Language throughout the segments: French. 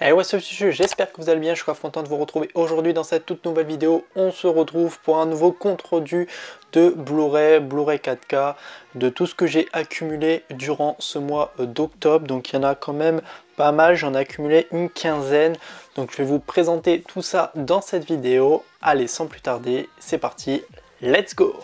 Hey, what's up, j'espère que vous allez bien, je suis grave content de vous retrouver aujourd'hui dans cette toute nouvelle vidéo. On se retrouve pour un nouveau compte-rendu de Blu-ray 4K, de tout ce que j'ai accumulé durant ce mois d'octobre. Donc il y en a quand même pas mal, j'en ai accumulé une quinzaine. Donc je vais vous présenter tout ça dans cette vidéo. Allez, sans plus tarder, c'est parti, let's go!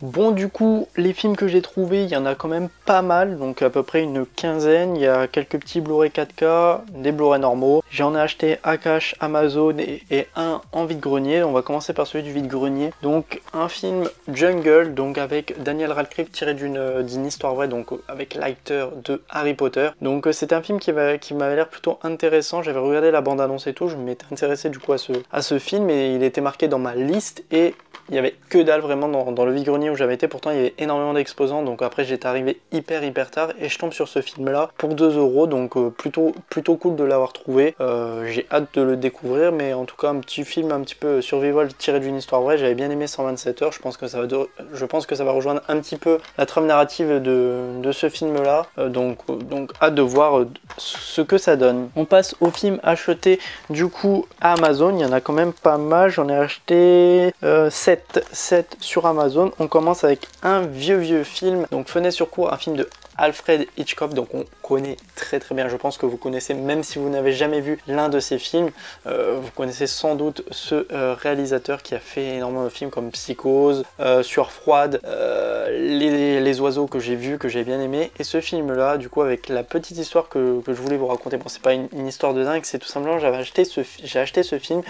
Bon, du coup, les films que j'ai trouvés, il y en a quand même pas mal, donc à peu près une quinzaine. Il y a quelques petits Blu-ray 4K, des Blu-ray normaux. J'en ai acheté à cash, Amazon et un en vide-grenier. On va commencer par celui du vide-grenier. Donc un film Jungle, donc avec Daniel Radcliffe, tiré d'une histoire vraie, donc avec l'acteur de Harry Potter. Donc c'était un film qui m'avait l'air plutôt intéressant. J'avais regardé la bande-annonce et tout, je m'étais intéressé du coup à ce film et il était marqué dans ma liste et il y avait que dalle vraiment dans le vide-grenier où j'avais été. Pourtant il y avait énormément d'exposants, donc après j'étais arrivé hyper tard et je tombe sur ce film là pour 2 €, donc plutôt cool de l'avoir trouvé. J'ai hâte de le découvrir, mais en tout cas un petit film un petit peu survival tiré d'une histoire vraie. J'avais bien aimé 127 heures, je pense que ça va rejoindre un petit peu la trame narrative de ce film là, donc hâte de voir ce que ça donne. On passe au film acheté du coup à Amazon. Il y en a quand même pas mal, j'en ai acheté 7 sur Amazon. On commence avec un vieux film, donc Fenêtre sur cour, un film de Alfred Hitchcock, donc on connaît très bien, je pense que vous connaissez, même si vous n'avez jamais vu l'un de ces films, vous connaissez sans doute ce réalisateur qui a fait énormément de films comme Psychose, Sueur froide, les oiseaux que j'ai vu, que j'ai bien aimé, et ce film là, du coup avec la petite histoire que je voulais vous raconter, bon c'est pas une histoire de dingue, c'est tout simplement j'ai acheté ce film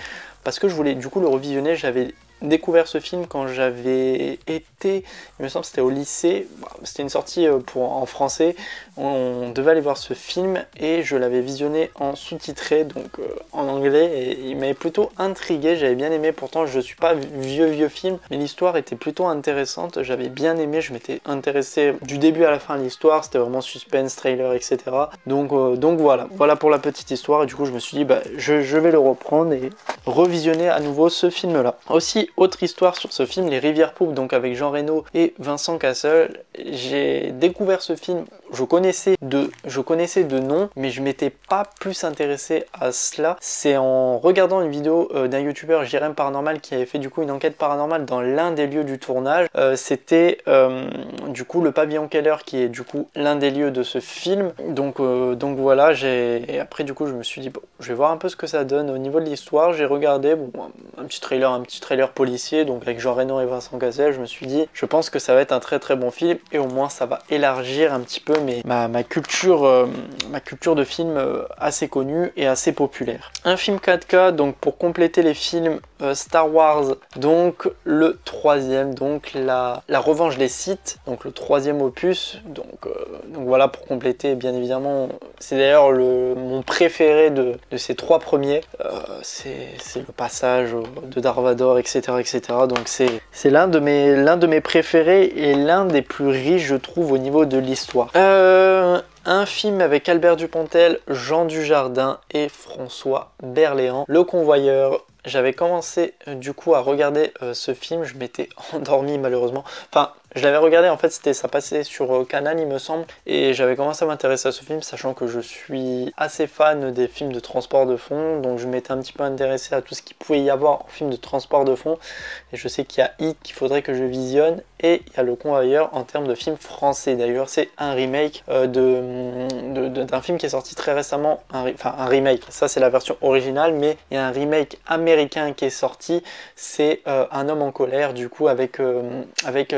parce que je voulais du coup le revisionner. J'avais découvert ce film quand j'avais été, il me semble c'était au lycée, c'était une sortie en français, on devait aller voir ce film et je l'avais visionné en sous-titré, donc en anglais, et il m'avait plutôt intrigué, j'avais bien aimé. Pourtant je suis pas vieux film, mais l'histoire était plutôt intéressante, j'avais bien aimé, je m'étais intéressé du début à la fin de l'histoire, c'était vraiment suspense, trailer, etc. Donc voilà pour la petite histoire, et du coup je me suis dit je vais le reprendre et revisionner à nouveau ce film là. Aussi, autre histoire sur ce film, Les Rivières Pourpres, donc avec Jean Reno et Vincent Cassel. J'ai découvert ce film, je connaissais de nom, mais je m'étais pas plus intéressé à cela. C'est en regardant une vidéo d'un youtubeur, Jérém Paranormal, qui avait fait du coup une enquête paranormale dans l'un des lieux du tournage. C'était du coup le pavillon Keller, qui est du coup l'un des lieux de ce film. Donc voilà, et après du coup je me suis dit bon, je vais voir un peu ce que ça donne au niveau de l'histoire. J'ai regardé un petit trailer policier, donc avec Jean Reno et Vincent Cassel. Je me suis dit, je pense que ça va être un très bon film, et au moins ça va élargir un petit peu ma culture de films assez connus et assez populaires. Un film 4K, donc pour compléter les films Star Wars, donc le troisième, donc la revanche des Sith, donc le troisième opus, donc voilà, pour compléter, bien évidemment, c'est d'ailleurs mon préféré de ces 3 premiers, c'est le passage de Darth Vader, etc. Donc c'est l'un de mes préférés et l'un des plus riches, je trouve, au niveau de l'histoire. Un film avec Albert Dupontel, Jean Dujardin et François Berléand, Le Convoyeur. J'avais commencé du coup à regarder ce film, je m'étais endormi malheureusement. Enfin, je l'avais regardé, en fait ça passait sur Canal il me semble, et j'avais commencé à m'intéresser à ce film, sachant que je suis assez fan des films de transport de fond, donc je m'étais un petit peu intéressé à tout ce qu'il pouvait y avoir en film de transport de fond, et je sais qu'il y a Hit qu'il faudrait que je visionne, et il y a Le Convoyeur en termes de film français. D'ailleurs c'est un remake d'un film qui est sorti très récemment, un remake, ça c'est la version originale, mais il y a un remake américain qui est sorti, c'est Un homme en colère, du coup avec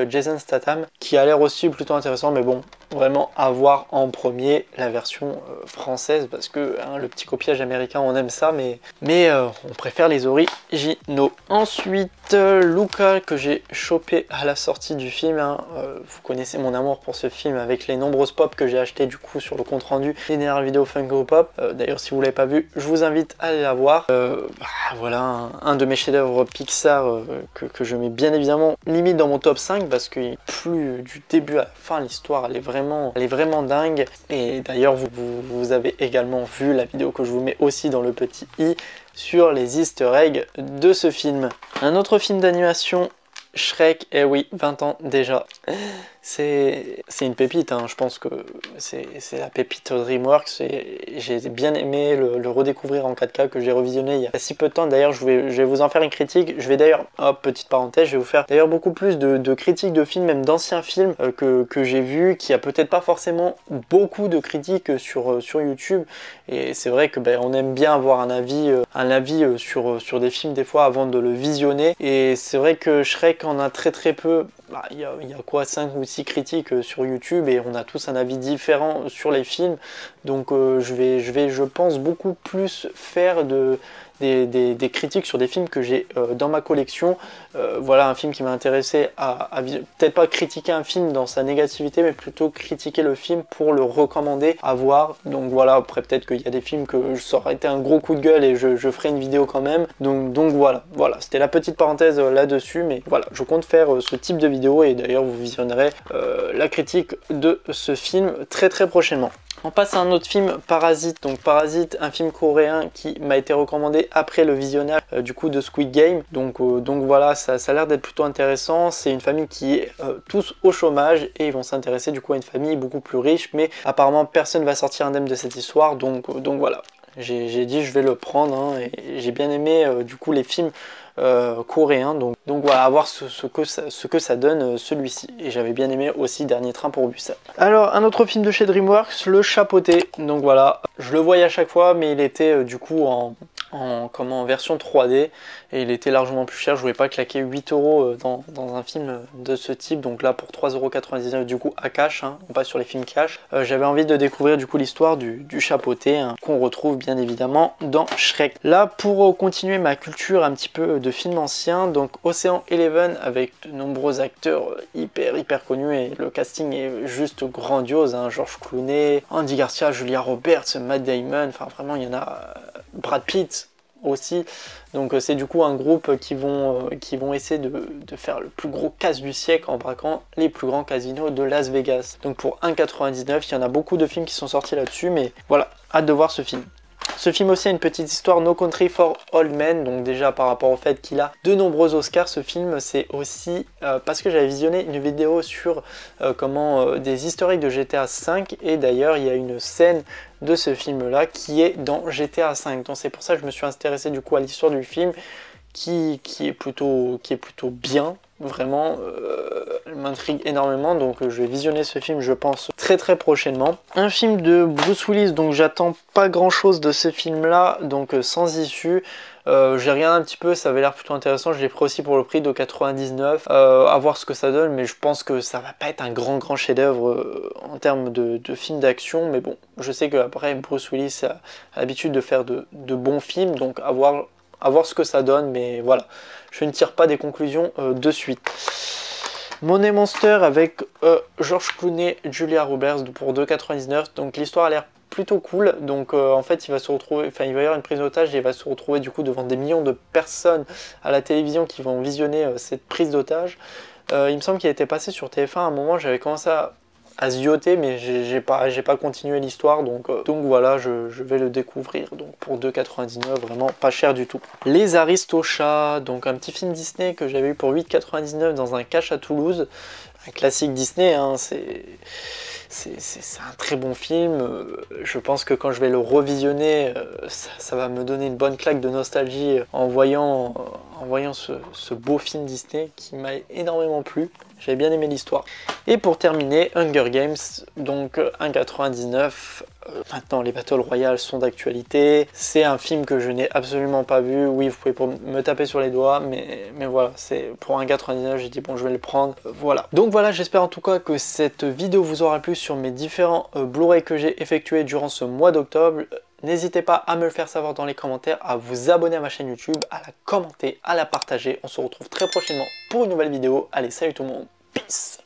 Jason Statham, qui a l'air aussi plutôt intéressant, mais bon, vraiment à voir en premier la version française, parce que le petit copiage américain on aime ça, mais on préfère les originaux. Ensuite Luca, que j'ai chopé à la sortie du film, vous connaissez mon amour pour ce film avec les nombreuses pop que j'ai acheté du coup sur le compte rendu des dernières vidéos Funko Pop. D'ailleurs si vous l'avez pas vu, je vous invite à aller la voir. Voilà un de mes chefs-d'œuvre Pixar que je mets bien évidemment limite dans mon top 5, parce que plus du début à la fin, l'histoire elle est vraiment dingue. Et d'ailleurs vous avez également vu la vidéo que je vous mets aussi dans le petit i sur les easter eggs de ce film. Un autre film d'animation Shrek, eh oui, 20 ans déjà. C'est une pépite, hein. Je pense que c'est la pépite DreamWorks et j'ai bien aimé le redécouvrir en 4K que j'ai revisionné il y a si peu de temps. D'ailleurs, je vais vous en faire une critique. Je vais d'ailleurs, hop, petite parenthèse, je vais vous faire d'ailleurs beaucoup plus de critiques de films, même d'anciens films que j'ai vus, qui a peut-être pas forcément beaucoup de critiques sur YouTube. Et c'est vrai que on aime bien avoir un avis sur des films des fois avant de le visionner. Et c'est vrai que Shrek en a très peu. Il y a quoi, 5 ou 6 critiques sur YouTube et on a tous un avis différent sur les films. Donc je vais, je pense, beaucoup plus faire des critiques sur des films que j'ai dans ma collection. Voilà un film qui m'a intéressé à peut-être pas critiquer un film dans sa négativité, mais plutôt critiquer le film pour le recommander à voir. Donc voilà, après peut-être qu'il y a des films que ça aurait été un gros coup de gueule et je ferai une vidéo quand même. Donc voilà, c'était la petite parenthèse là-dessus, mais voilà, je compte faire ce type de vidéo et d'ailleurs vous visionnerez la critique de ce film très prochainement. On passe à un autre film, Parasite. Donc Parasite, un film coréen qui m'a été recommandé après le visionnage du coup de Squid Game. Donc voilà, ça a l'air d'être plutôt intéressant. C'est une famille qui est tous au chômage et ils vont s'intéresser du coup à une famille beaucoup plus riche, mais apparemment personne va sortir indemne de cette histoire. Donc voilà. J'ai dit je vais le prendre hein, et j'ai bien aimé du coup les films coréens, donc voilà, à voir ce que ça donne celui-ci. Et j'avais bien aimé aussi Dernier Train pour Busan. Alors un autre film de chez DreamWorks, Le Chapeauté. Donc voilà, je le voyais à chaque fois, mais il était du coup en version 3D et il était largement plus cher. Je voulais pas claquer 8 € dans un film de ce type, donc là pour 3,99 € du coup à cash, hein, on passe sur les films cash. J'avais envie de découvrir du coup l'histoire du chapeauté hein, qu'on retrouve bien évidemment dans Shrek. Là pour continuer ma culture un petit peu de films anciens, donc Ocean Eleven avec de nombreux acteurs hyper connus et le casting est juste grandiose, hein. George Clooney, Andy Garcia, Julia Roberts, Matt Damon, enfin vraiment il y en a, Brad Pitt aussi. Donc c'est du coup un groupe qui vont essayer de faire le plus gros casse du siècle en braquant les plus grands casinos de Las Vegas. Donc pour 1,99 €, il y en a beaucoup de films qui sont sortis là-dessus, mais voilà, hâte de voir ce film. Ce film aussi a une petite histoire, No Country for Old Men, donc déjà par rapport au fait qu'il a de nombreux Oscars, ce film c'est aussi parce que j'avais visionné une vidéo sur des historiques de GTA V et d'ailleurs il y a une scène de ce film là qui est dans GTA V, donc c'est pour ça que je me suis intéressé du coup à l'histoire du film qui est plutôt bien. Vraiment, elle m'intrigue énormément, donc je vais visionner ce film je pense très prochainement. Un film de Bruce Willis, donc j'attends pas grand chose de ce film là, donc Sans issue. J'ai regardé un petit peu, ça avait l'air plutôt intéressant, je l'ai pris aussi pour le prix de 99, à voir ce que ça donne, mais je pense que ça va pas être un grand chef d'œuvre en termes de film d'action, mais bon, je sais qu'après Bruce Willis a l'habitude de faire de bons films, donc à voir ce que ça donne, mais voilà, je ne tire pas des conclusions de suite. Money Monster avec George Clooney, Julia Roberts pour 2,99 €, donc l'histoire a l'air plutôt cool, donc en fait il va y avoir une prise d'otage et il va se retrouver du coup devant des millions de personnes à la télévision qui vont visionner cette prise d'otage. Il me semble qu'il a été passé sur TF1 à un moment, j'avais commencé à zioter, mais j'ai pas continué l'histoire, donc voilà, je vais le découvrir donc pour 2,99 €, vraiment pas cher du tout. Les Aristochats, donc un petit film Disney que j'avais eu pour 8,99 € dans un cache à Toulouse, un classique Disney, hein, c'est un très bon film. Je pense que quand je vais le revisionner, ça va me donner une bonne claque de nostalgie en voyant ce beau film Disney qui m'a énormément plu. J'avais bien aimé l'histoire. Et pour terminer, Hunger Games, donc 1,99 €. Maintenant, les Battle Royale sont d'actualité. C'est un film que je n'ai absolument pas vu. Oui, vous pouvez me taper sur les doigts, mais voilà, c'est pour 1,99 €, j'ai dit bon, je vais le prendre. Voilà. Donc voilà, j'espère en tout cas que cette vidéo vous aura plu sur mes différents Blu-ray que j'ai effectués durant ce mois d'octobre. N'hésitez pas à me le faire savoir dans les commentaires, à vous abonner à ma chaîne YouTube, à la commenter, à la partager. On se retrouve très prochainement pour une nouvelle vidéo. Allez, salut tout le monde, peace!